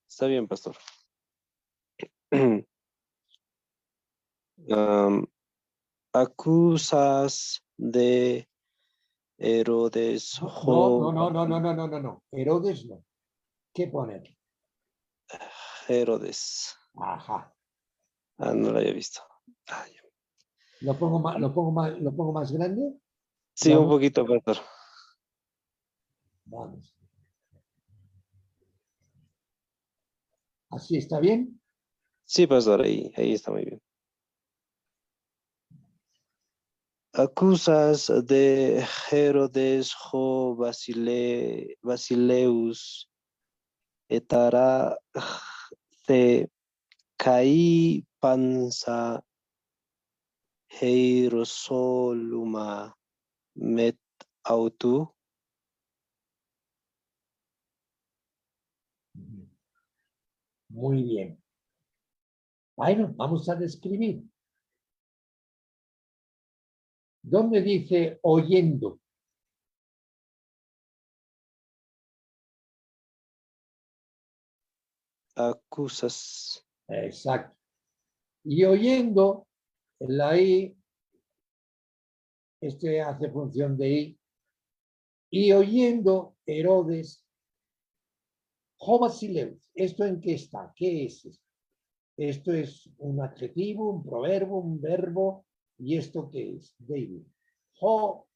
Está bien, pastor. Acusas de Herodes. No. Herodes no. ¿Qué poner? Herodes. Ajá. No lo había visto. Ya. ¿Lo pongo más grande? Sí, Vamos. un poquito, pastor. Vamos. ¿Así está bien? Sí, pastor, ahí está muy bien. Acusas de Herodes jo Basileus etara te caí panza Hierosoluma met autu. Muy bien. Bueno, vamos a describir. ¿Dónde dice oyendo? Acusas. Exacto. Y oyendo, la I, este hace función de I. Y oyendo, Herodes, Jobasileus. ¿Esto en qué está? ¿Qué es esto? Esto es un adjetivo, un proverbio, un verbo. ¿Y esto qué es, David? Jo,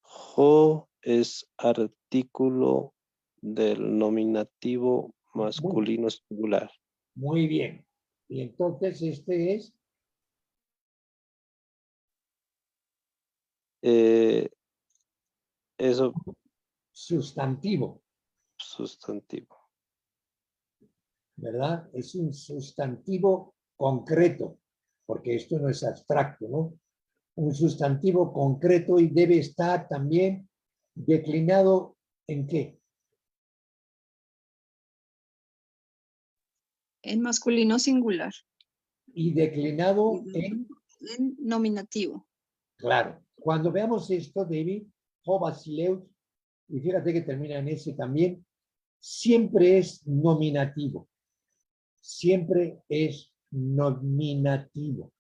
Jo es artículo del nominativo masculino singular. muy bien. Y entonces este es Eso, sustantivo, sustantivo. ¿verdad? Es un sustantivo concreto, porque esto no es abstracto, ¿no? Un sustantivo concreto y debe estar también declinado ¿en qué? En masculino singular. Y declinado en, En nominativo. claro. Cuando veamos esto, David, o Basileus, y fíjate que termina en ese también, siempre es nominativo. Siempre es nominativo.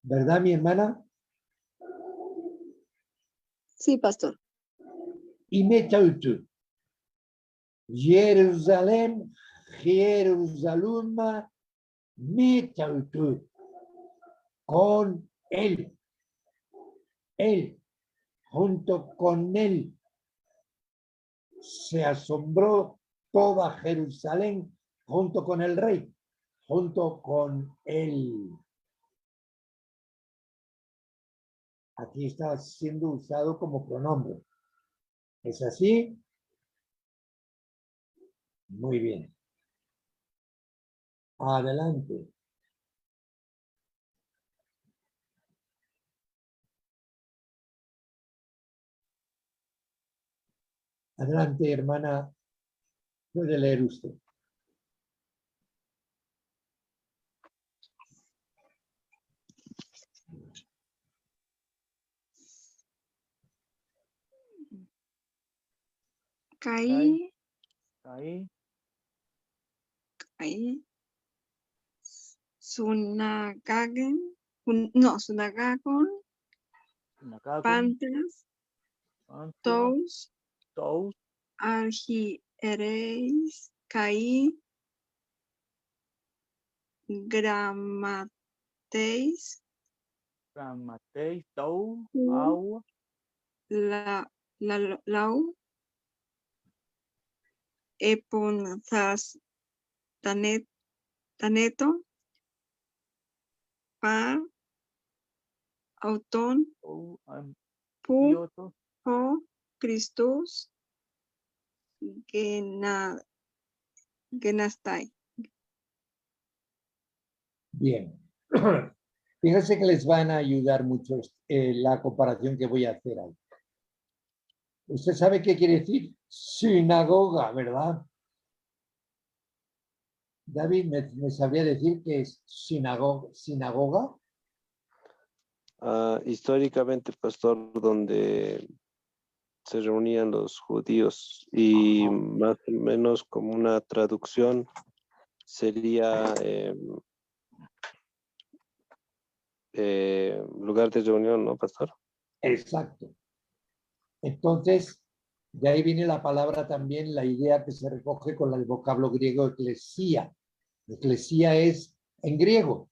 ¿Verdad, mi hermana? Sí, pastor. Y metautu. Jerusalén, Jerusalén, metautu. Con él. Él, junto con él, se asombró toda Jerusalén, junto con el rey, junto con él. Aquí está siendo usado como pronombre. ¿Es así? Muy bien. Adelante. Adelante, hermana, puede leer usted. Caí, Caí, caí, Sunagagen, Sunagagon, Nagagon, Panthers, Pantheon, Toes, Tous, Argiereis, Caí, Gramateis, Grammateis, Tou, Hu, Au, Lau, Eponthas, Taneto, Par, Auton, Ou, Pu, Antiotos, Ho, Christus, Genastai. Bien. Fíjense que les van a ayudar mucho la comparación que voy a hacer ahí. Usted sabe qué quiere decir sinagoga, ¿verdad? David, ¿me sabría decir qué es sinagoga? Históricamente, pastor, donde se reunían los judíos y Ajá. más o menos como una traducción sería lugar de reunión, ¿no, pastor? Exacto. Entonces, de ahí viene la palabra también, la idea que se recoge con el vocablo griego eclesía. Eclesía es en griego.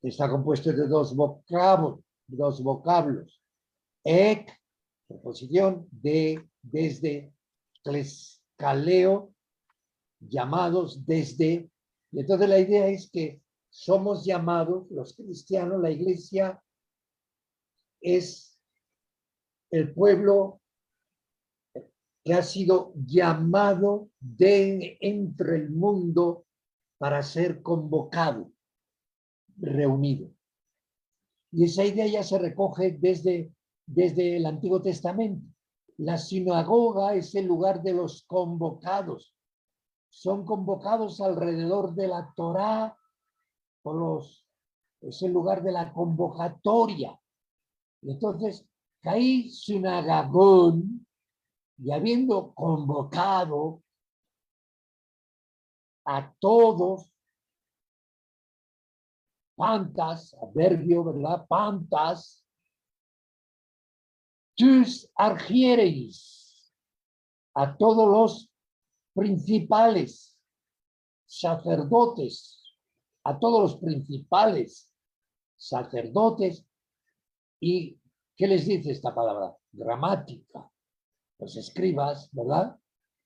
Está compuesto de dos vocablos. Ek, preposición, de, desde, caleo, llamados desde. Y entonces la idea es que somos llamados, los cristianos, la iglesia es el pueblo que ha sido llamado de entre el mundo para ser convocado, reunido. Y esa idea ya se recoge desde el Antiguo Testamento. La sinagoga es el lugar de los convocados. Son convocados alrededor de la Torá, es el lugar de la convocatoria. Entonces, Caí Sinagagón, y habiendo convocado a todos, pantas, adverbio, ¿verdad? Pantas, tus argiereis, a todos los principales sacerdotes, a todos los principales sacerdotes. ¿Y qué les dice esta palabra? Gramática. Los escribas, ¿verdad?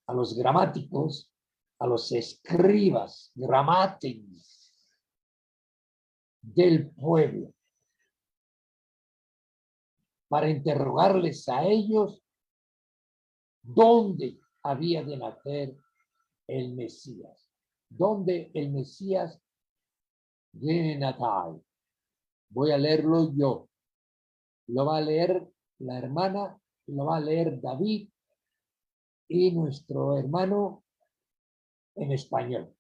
A los gramáticos, a los escribas, gramates del pueblo, para interrogarles a ellos dónde había de nacer el Mesías, dónde el Mesías viene natal. Voy a leerlo yo. Lo va a leer la hermana, lo va a leer David y nuestro hermano en español,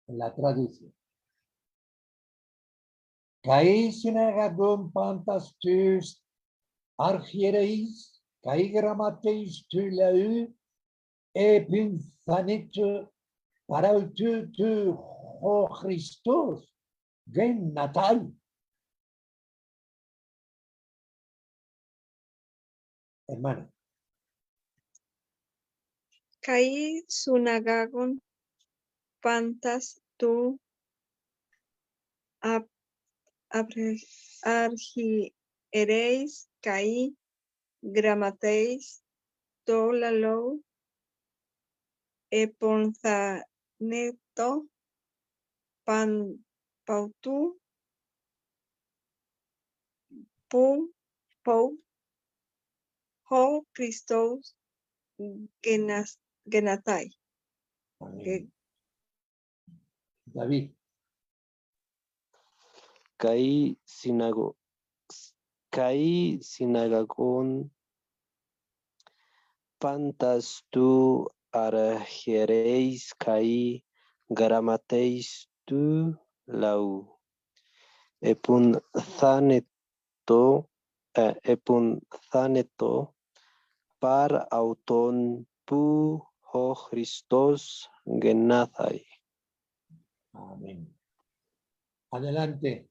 en la traducción. Kai synagogon pantas tus archiereis, kai grammateis tu lau, epinthanete parautu tu o Christos, gen natal. Hermana. Caí, Sunagagon, Pantas, tu, Argiereis, Caí, Gramateis, Tolalou, Eponzaneto, Pautu, Pou, Ho, Christos, Genatai. David. Caí sinagagón pantas tu argereis kai gramateis tu lau. Epun thaneto par auton pu ho Christos genathai. Amén. Adelante,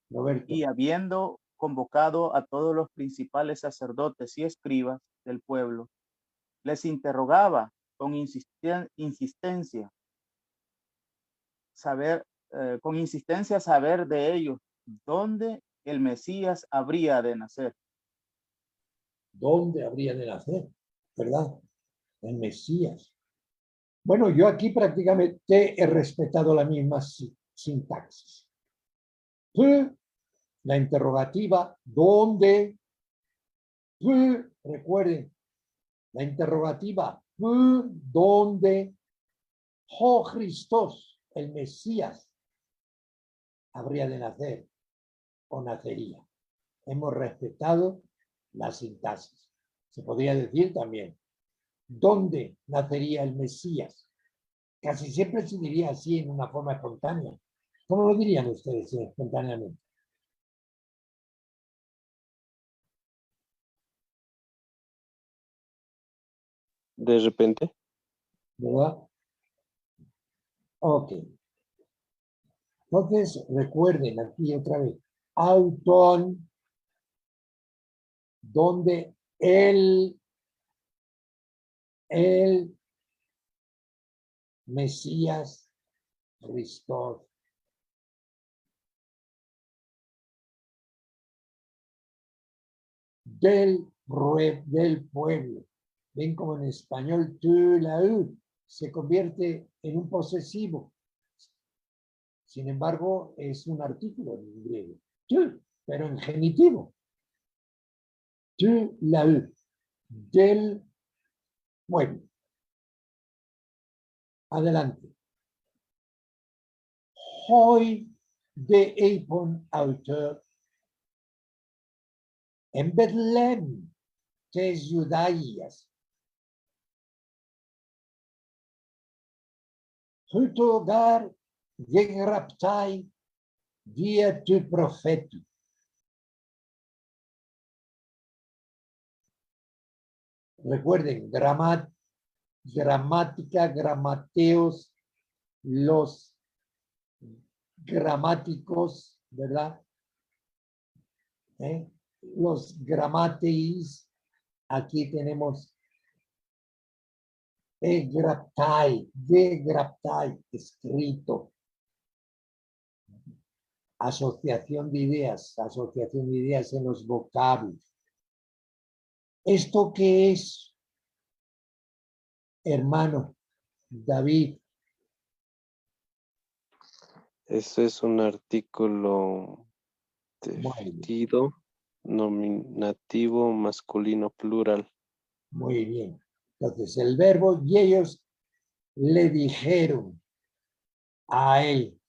Roberto. Y habiendo convocado a todos los principales sacerdotes y escribas del pueblo, les interrogaba con insistencia saber de ellos dónde el Mesías habría de nacer. ¿Dónde habría de nacer? ¿Verdad? El Mesías. Bueno, yo aquí prácticamente he respetado la misma sintaxis. La interrogativa, ¿dónde? Recuerden, la interrogativa, ¿dónde? Oh, Christos, el Mesías, habría de nacer o nacería. Hemos respetado la sintaxis. Se podría decir también, ¿dónde nacería el Mesías? Casi siempre se diría así en una forma espontánea. ¿Cómo lo dirían ustedes espontáneamente? De repente. ¿Verdad? Ok. Entonces, recuerden aquí otra vez, autón, donde el Mesías, Cristo, del pueblo. Ven como en español, tu, la u, se convierte en un posesivo. Sin embargo, es un artículo en griego. Tu, pero en genitivo. Tu, la u, del pueblo. Adelante. Hoy de Eipon autor en Betlem, tes Judaías. Hut hogar gegraptai via tu profeto. Recuerden, gramática, gramateos, los gramáticos, ¿verdad? Los gramateis, aquí tenemos egraptai, escrito. Asociación de ideas en los vocablos. ¿Esto qué es, hermano David? Eso es un artículo definido, nominativo, masculino, plural. Muy bien. Entonces, el verbo, y ellos le dijeron a él.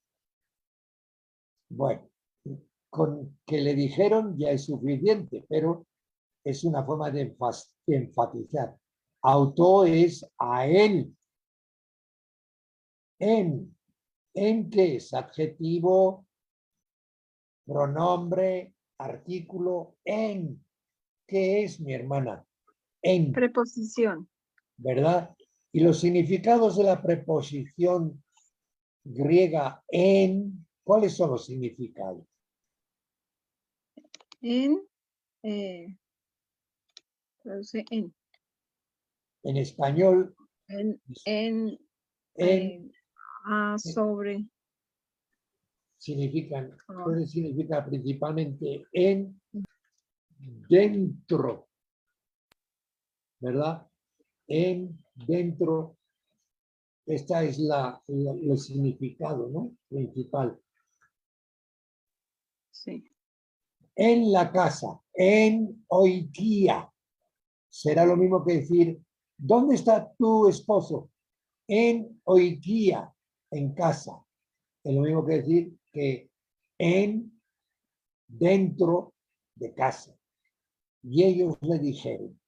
Bueno, con que le dijeron ya es suficiente, pero es una forma de enfatizar. Auto es a él. En que es adjetivo, pronombre, artículo, en. ¿Qué es, mi hermana? En. Preposición. ¿Verdad? Y los significados de la preposición griega en, ¿cuáles son los significados? Traduce en. En español, sobre. Significan, puede significar principalmente en, dentro, ¿verdad? En, dentro, esta es el significado, ¿no? Principal. Sí. En la casa, en oikia. Será lo mismo que decir, ¿dónde está tu esposo? En oikia, en casa. Es lo mismo que decir que en, dentro de casa. Y ellos le dijeron,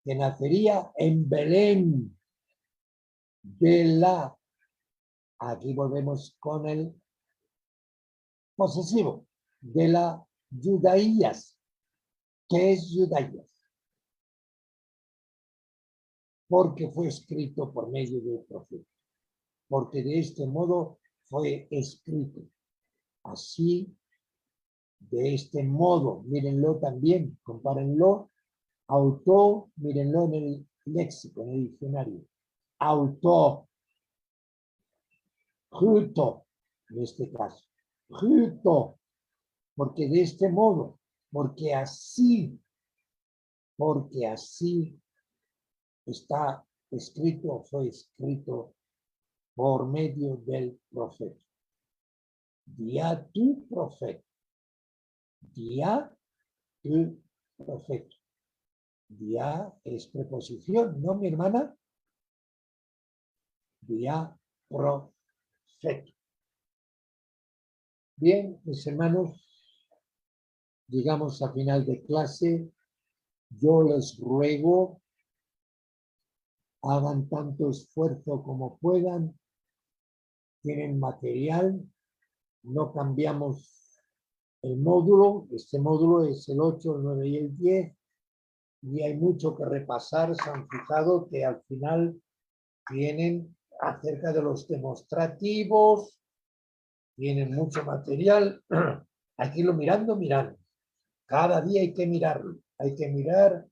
que nacería en Belén de la, aquí volvemos con el posesivo, de la Judaías. ¿Qué es Judaías? Porque fue escrito por medio del profeta. Porque de este modo fue escrito. Así, de este modo, mírenlo también, compárenlo. Auto, mírenlo en el léxico, en el diccionario. Auto, justo, en este caso. Justo, porque de este modo, porque así está escrito, fue escrito por medio del profeta. Día tu profeta. Día tu profeta. Día es preposición, ¿no, mi hermana? Día profeta. Bien, mis hermanos, llegamos a final de clase. Yo les ruego, hagan tanto esfuerzo como puedan. Tienen material, no cambiamos el módulo. Este módulo es el 8, el 9 y el 10. Y hay mucho que repasar. Se han fijado que al final tienen acerca de los demostrativos, tienen mucho material. Hay que irlo mirando. Cada día hay que mirarlo. Hay que mirar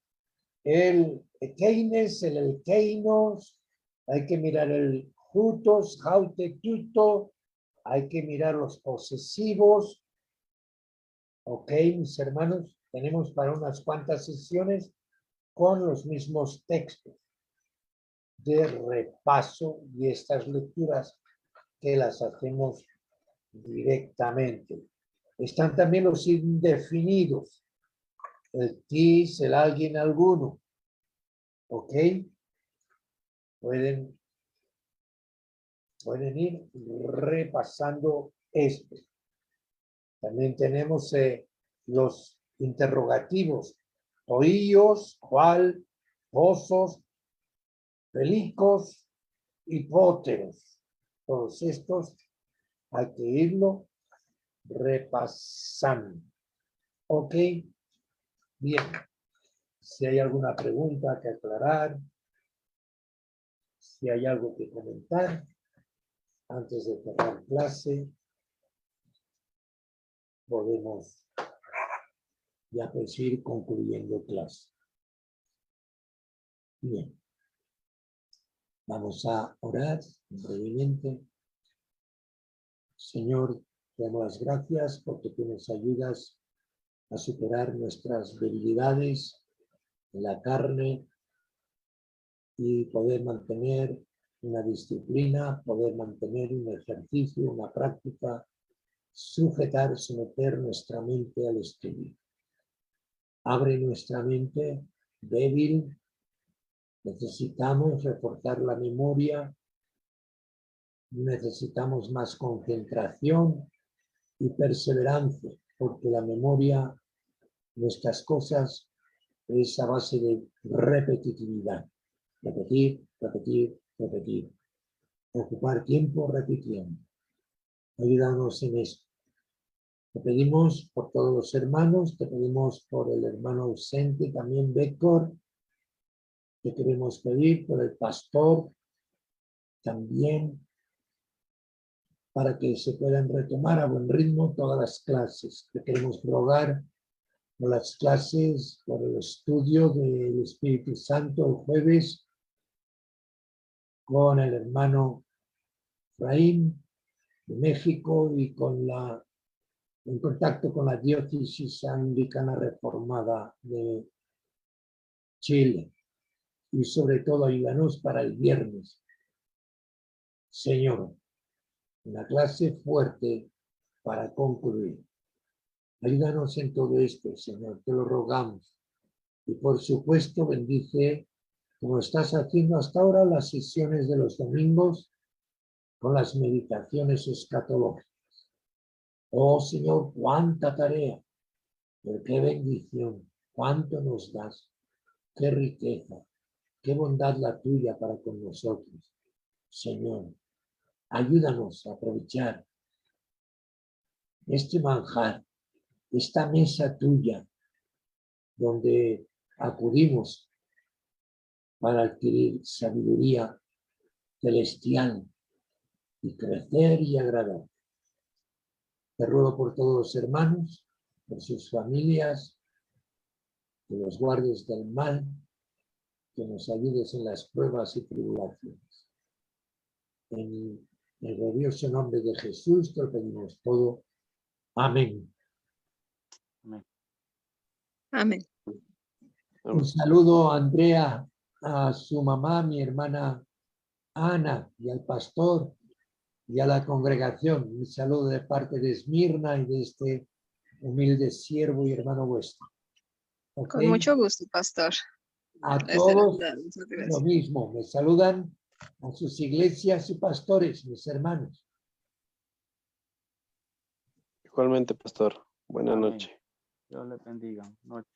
el Keynes, el Keynos, hay que mirar el jutos, jaute, tuto, hay que mirar los posesivos. Ok, mis hermanos, tenemos para unas cuantas sesiones con los mismos textos de repaso y estas lecturas que las hacemos directamente. Están también los indefinidos, el tis, el alguien, alguno. ¿Ok? Pueden ir repasando esto. También tenemos los interrogativos. Oíos, cuál, pozos, pelicos, hipóteros. Todos estos hay que irlo repasando. ¿Ok? Bien. Si hay alguna pregunta que aclarar, si hay algo que comentar, antes de cerrar clase, podemos ya pues ir concluyendo clase. Bien. Vamos a orar brevemente. Señor, te damos las gracias porque tú nos ayudas a superar nuestras debilidades en la carne y poder mantener una disciplina, poder mantener un ejercicio, una práctica, sujetar, someter nuestra mente al estudio. Abre nuestra mente débil, necesitamos reforzar la memoria, necesitamos más concentración y perseverancia, porque la memoria, nuestras cosas, es a base de repetitividad. Repetir, repetir, repetir. Ocupar tiempo repitiendo. Ayúdanos en esto. Te pedimos por todos los hermanos, te pedimos por el hermano ausente, también Bécor. Te queremos pedir por el pastor, también para que se puedan retomar a buen ritmo todas las clases. Te queremos rogar por las clases, por el estudio del Espíritu Santo el jueves con el hermano Efraín de México y en contacto con la diócesis anglicana reformada de Chile. Y sobre todo ayúdanos para el viernes. Señor, una clase fuerte para concluir. Ayúdanos en todo esto, Señor, te lo rogamos. Y por supuesto, bendice, como estás haciendo hasta ahora, las sesiones de los domingos con las meditaciones escatológicas. Oh, Señor, cuánta tarea, pero qué bendición, cuánto nos das. qué riqueza, qué bondad la tuya para con nosotros. Señor, ayúdanos a aprovechar este manjar, esta mesa tuya, donde acudimos para adquirir sabiduría celestial y crecer y agradar. Te ruego por todos los hermanos, por sus familias, que los guardes del mal, que nos ayudes en las pruebas y tribulaciones. En el glorioso nombre de Jesús te lo pedimos todo. Amén. Amén. Un saludo a Andrea, a su mamá, mi hermana Ana, y al pastor y a la congregación. Un saludo de parte de Esmirna y de este humilde siervo y hermano vuestro. ¿Ok? Con mucho gusto, pastor. A Les todos será- muchas lo gracias. mismo. Me saludan a sus iglesias y pastores, mis hermanos. Igualmente, pastor. Buenas Amén. noches. Dios les bendiga. Noche.